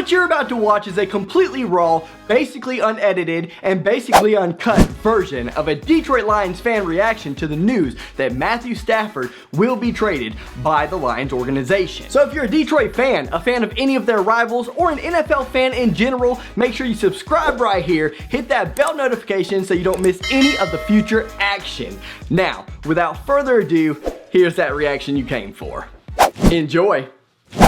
What you're about to watch is a completely raw, basically unedited, and basically uncut version of a Detroit Lions fan reaction to the news that Matthew Stafford will be traded by the Lions organization. So if you're a Detroit fan, a fan of any of their rivals, or an NFL fan in general, make sure you subscribe right here, hit that bell notification so you don't miss any of the future action. Now, without further ado, here's that reaction you came for. Enjoy.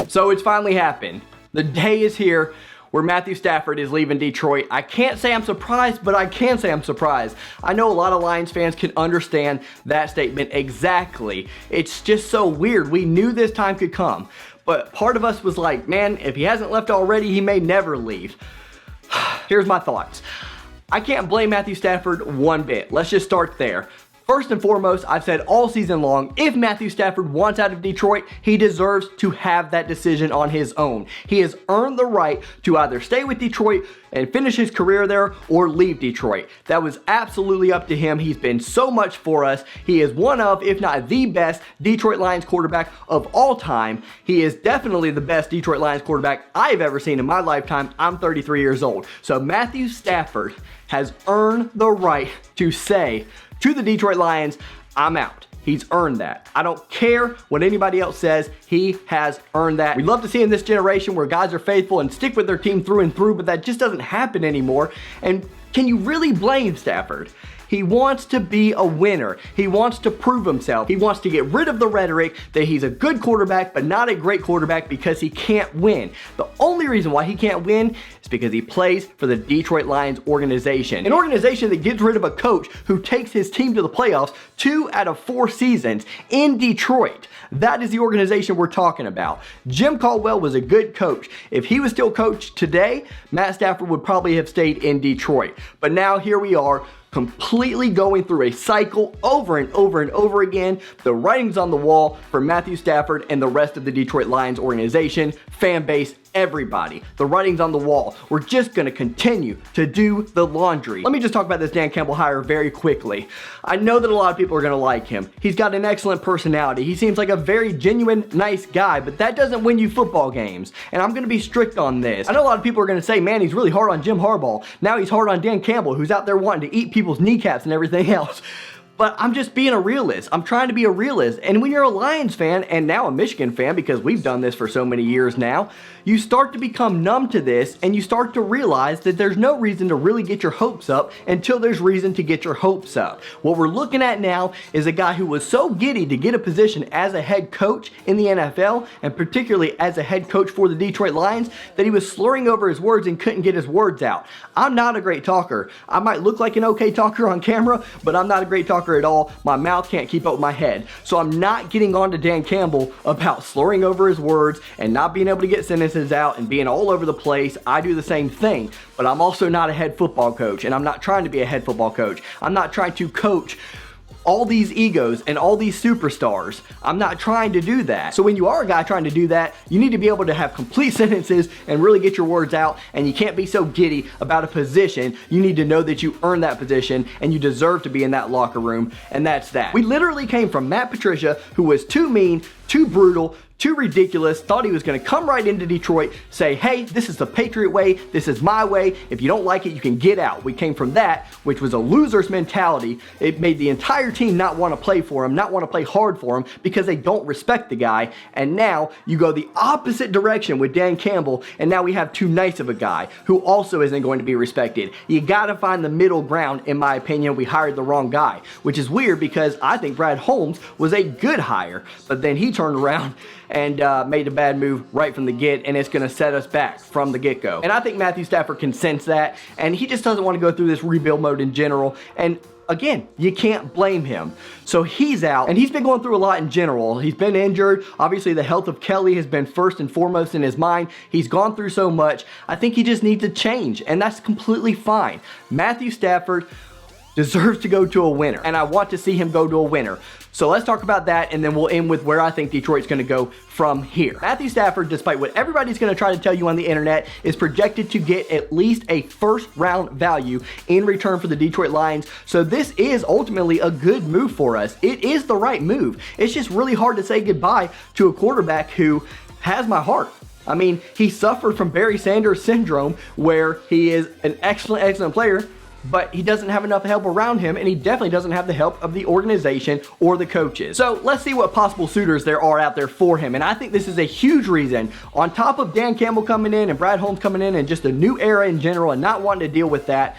So it's finally happened. The day is here where Matthew Stafford is leaving Detroit. I can't say I'm surprised, but I can say I'm surprised. I know a lot of Lions fans can understand that statement exactly. It's just so weird. We knew this time could come, but part of us was like, man, if he hasn't left already, he may never leave. Here's my thoughts. I can't blame Matthew Stafford one bit. Let's just start there. First and foremost, I've said all season long, if Matthew Stafford wants out of Detroit, he deserves to have that decision on his own. He has earned the right to either stay with Detroit and finish his career there or leave Detroit. That was absolutely up to him. He's been so much for us. He is one of, if not the best, Detroit Lions quarterback of all time. He is definitely the best Detroit Lions quarterback I've ever seen in my lifetime. I'm 33 years old. So Matthew Stafford has earned the right to say to the Detroit Lions, I'm out. He's earned that. I don't care what anybody else says. He has earned that. We love to see in this generation where guys are faithful and stick with their team through and through, but that just doesn't happen anymore. And can you really blame Stafford? He wants to be a winner. He wants to prove himself. He wants to get rid of the rhetoric that he's a good quarterback, but not a great quarterback because he can't win. The only reason why he can't win is because he plays for the Detroit Lions organization. An organization that gets rid of a coach who takes his team to the playoffs 2 out of 4 seasons in Detroit. That is the organization we're talking about. Jim Caldwell was a good coach. If he was still coach today, Matt Stafford would probably have stayed in Detroit. But now here we are, completely going through a cycle over and over and over again. The writing's on the wall for Matthew Stafford and the rest of the Detroit Lions organization, fan base, everybody. The writing's on the wall. We're just going to continue to do the laundry. Let me just talk about this Dan Campbell hire very quickly. I know that a lot of people are going to like him. He's got an excellent personality. He seems like a very genuine, nice guy, but that doesn't win you football games. And I'm going to be strict on this. I know a lot of people are going to say, man, he's really hard on Jim Harbaugh. Now he's hard on Dan Campbell, who's out there wanting to eat people's kneecaps and everything else. But I'm just being a realist. I'm trying to be a realist. And when you're a Lions fan, and now a Michigan fan, because we've done this for so many years now, you start to become numb to this, and you start to realize that there's no reason to really get your hopes up until there's reason to get your hopes up. What we're looking at now is a guy who was so giddy to get a position as a head coach in the NFL, and particularly as a head coach for the Detroit Lions, that he was slurring over his words and couldn't get his words out. I'm not a great talker. I might look like an okay talker on camera, but I'm not a great talker at all. My mouth can't keep up with my head. So I'm not getting on to Dan Campbell about slurring over his words and not being able to get sentences out and being all over the place. I do the same thing, but I'm also not a head football coach, and I'm not trying to be a head football coach. I'm not trying to coach all these egos and all these superstars. I'm not trying to do that. So when you are a guy trying to do that, you need to be able to have complete sentences and really get your words out, and you can't be so giddy about a position. You need to know that you earned that position and you deserve to be in that locker room, and that's that. We literally came from Matt Patricia, who was too mean, too brutal, too ridiculous, thought he was going to come right into Detroit, say, hey, this is the Patriot way, this is my way, if you don't like it, you can get out. We came from that, which was a loser's mentality. It made the entire team not want to play for him, not want to play hard for him, because they don't respect the guy. And now you go the opposite direction with Dan Campbell, and now we have too nice of a guy who also isn't going to be respected. You got to find the middle ground. In my opinion, we hired the wrong guy, which is weird because I think Brad Holmes was a good hire, but then he turned around and made a bad move right from the get, and it's going to set us back from the get-go. And I think Matthew Stafford can sense that, and he just doesn't want to go through this rebuild mode in general. And again, you can't blame him. So he's out, and he's been going through a lot in general. He's been injured. Obviously, the health of Kelly has been first and foremost in his mind. He's gone through so much. I think he just needs a change, and that's completely fine. Matthew Stafford deserves to go to a winner, and I want to see him go to a winner. So let's talk about that, and then we'll end with where I think Detroit's going to go from here. Matthew Stafford, despite what everybody's going to try to tell you on the internet, is projected to get at least a first-round value in return for the Detroit Lions. So this is ultimately a good move for us. It is the right move. It's just really hard to say goodbye to a quarterback who has my heart. I mean, he suffered from Barry Sanders syndrome, where he is an excellent player, but he doesn't have enough help around him, and he definitely doesn't have the help of the organization or the coaches. So let's see what possible suitors there are out there for him, and I think this is a huge reason. On top of Dan Campbell coming in and Brad Holmes coming in and just a new era in general and not wanting to deal with that,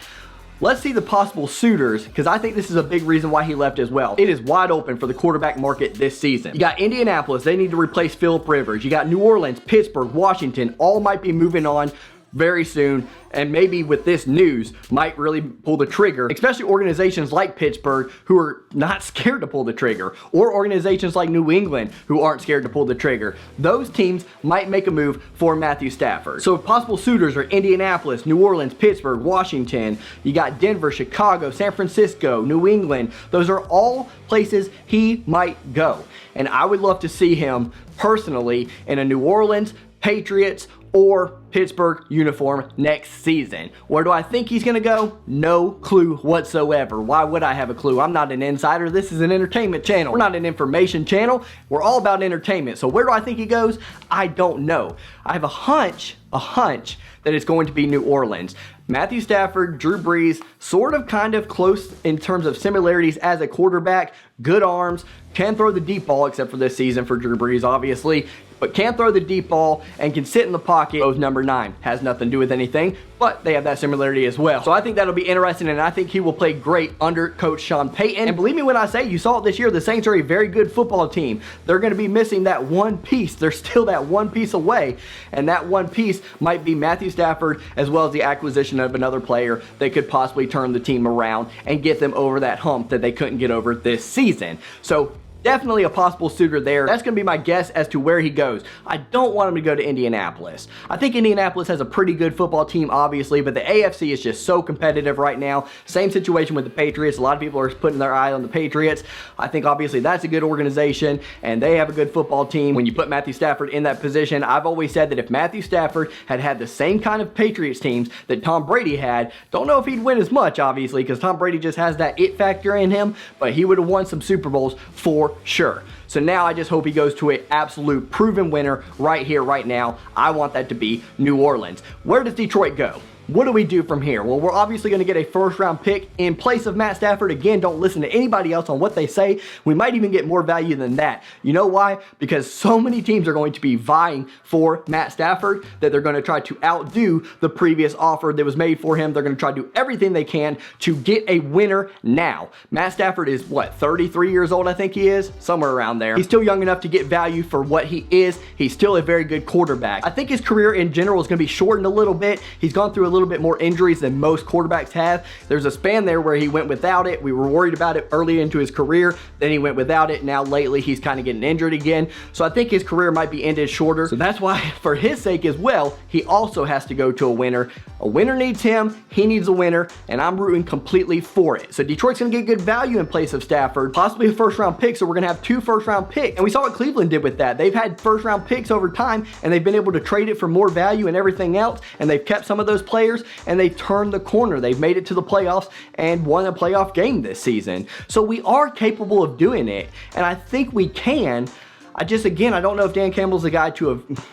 let's see the possible suitors, because I think this is a big reason why he left as well. It is wide open for the quarterback market this season. You got Indianapolis, they need to replace Phillip Rivers. You got New Orleans, Pittsburgh, Washington, all might be moving on very soon, and maybe with this news might really pull the trigger, especially organizations like Pittsburgh who are not scared to pull the trigger, or organizations like New England who aren't scared to pull the trigger. Those teams might make a move for Matthew Stafford. So possible suitors are Indianapolis, New Orleans, Pittsburgh, Washington. You got Denver, Chicago, San Francisco, New England. Those are all places he might go, and I would love to see him personally in a New Orleans, Patriots, or Pittsburgh uniform next season. Where do I think he's gonna go? No clue whatsoever. Why would I have a clue? I'm not an insider. This is an entertainment channel. We're not an information channel. We're all about entertainment. So where do I think he goes? I don't know. I have a hunch that it's going to be New Orleans. Matthew Stafford, Drew Brees, sort of kind of close in terms of similarities as a quarterback. Good arms, can throw the deep ball, except for this season for Drew Brees, obviously, but can throw the deep ball and can sit in the pocket. Goes number 9. Has nothing to do with anything, but they have that similarity as well. So I think that'll be interesting, and I think he will play great under Coach Sean Payton. And believe me when I say, you saw it this year, the Saints are a very good football team. They're going to be missing that one piece. They're still that one piece away, and that one piece might be Matthew Stafford, as well as the acquisition of another player that could possibly turn the team around and get them over that hump that they couldn't get over this season. So definitely a possible suitor there. That's going to be my guess as to where he goes. I don't want him to go to Indianapolis. I think Indianapolis has a pretty good football team, obviously, but the AFC is just so competitive right now. Same situation with the Patriots. A lot of people are putting their eye on the Patriots. I think obviously that's a good organization, and they have a good football team. When you put Matthew Stafford in that position, I've always said that if Matthew Stafford had had the same kind of Patriots teams that Tom Brady had, don't know if he'd win as much, obviously, because Tom Brady just has that it factor in him, but he would have won some Super Bowls for sure. So now I just hope he goes to an absolute proven winner right here, right now. I want that to be New Orleans. Where does Detroit go? What do we do from here? Well, we're obviously going to get a first-round pick in place of Matt Stafford. Again, don't listen to anybody else on what they say. We might even get more value than that. You know why? Because so many teams are going to be vying for Matt Stafford that they're going to try to outdo the previous offer that was made for him. They're going to try to do everything they can to get a winner now. Matt Stafford is, what, 33 years old, I think he is? Somewhere around there. He's still young enough to get value for what he is. He's still a very good quarterback. I think his career in general is going to be shortened a little bit. He's gone through a little bit more injuries than most quarterbacks have. There's a span there where he went without it. We were worried about it early into his career. Then he went without it. Now lately he's kind of getting injured again. So I think his career might be ended shorter. So that's why, for his sake as well, he also has to go to a winner. A winner needs him. He needs a winner, and I'm rooting completely for it. So Detroit's going to get good value in place of Stafford, possibly a first-round pick. So we're going to have 2 first-round picks. And we saw what Cleveland did with that. They've had first-round picks over time, and they've been able to trade it for more value and everything else, and they've kept some of those players, and they've turned the corner. They've made it to the playoffs and won a playoff game this season. So we are capable of doing it, and I think we can. I don't know if Dan Campbell's the guy to have...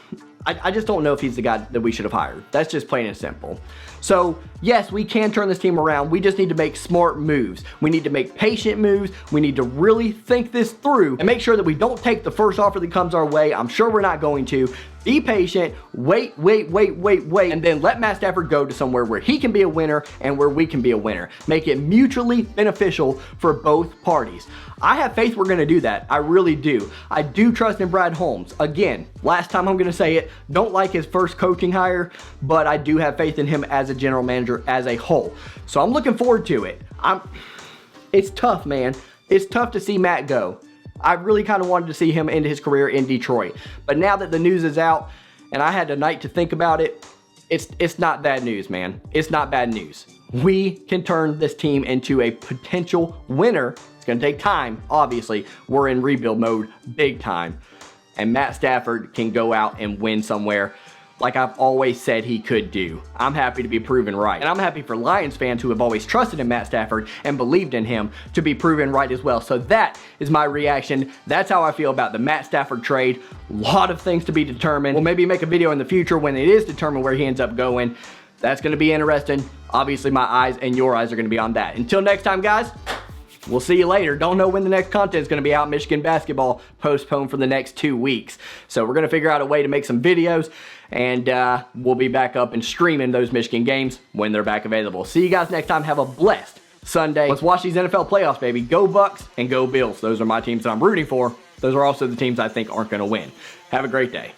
I just don't know if he's the guy that we should have hired. That's just plain and simple. So, yes, we can turn this team around. We just need to make smart moves. We need to make patient moves. We need to really think this through and make sure that we don't take the first offer that comes our way. I'm sure we're not going to. Be patient, wait, and then let Matt Stafford go to somewhere where he can be a winner and where we can be a winner. Make it mutually beneficial for both parties. I have faith we're going to do that. I really do. I do trust in Brad Holmes. Again, last time I'm going to say it, don't like his first coaching hire, but I do have faith in him as a general manager as a whole. So I'm looking forward to it. It's tough, man. It's tough to see Matt go. I really kind of wanted to see him end his career in Detroit. But now that the news is out and I had a night to think about it, it's not bad news, man. It's not bad news. We can turn this team into a potential winner. It's going to take time, obviously. We're in rebuild mode big time. And Matt Stafford can go out and win somewhere. like I've always said he could do. I'm happy to be proven right. And I'm happy for Lions fans who have always trusted in Matt Stafford and believed in him to be proven right as well. So that is my reaction. That's how I feel about the Matt Stafford trade. A lot of things to be determined. We'll maybe make a video in the future when it is determined where he ends up going. That's going to be interesting. Obviously, my eyes and your eyes are going to be on that. Until next time, guys, we'll see you later. Don't know when the next content is going to be out. Michigan basketball postponed for the next 2 weeks. So we're going to figure out a way to make some videos, and we'll be back up and streaming those Michigan games when they're back available. See you guys next time. Have a blessed Sunday. Let's watch these NFL playoffs, baby. Go Bucks and go Bills. Those are my teams that I'm rooting for. Those are also the teams I think aren't going to win. Have a great day.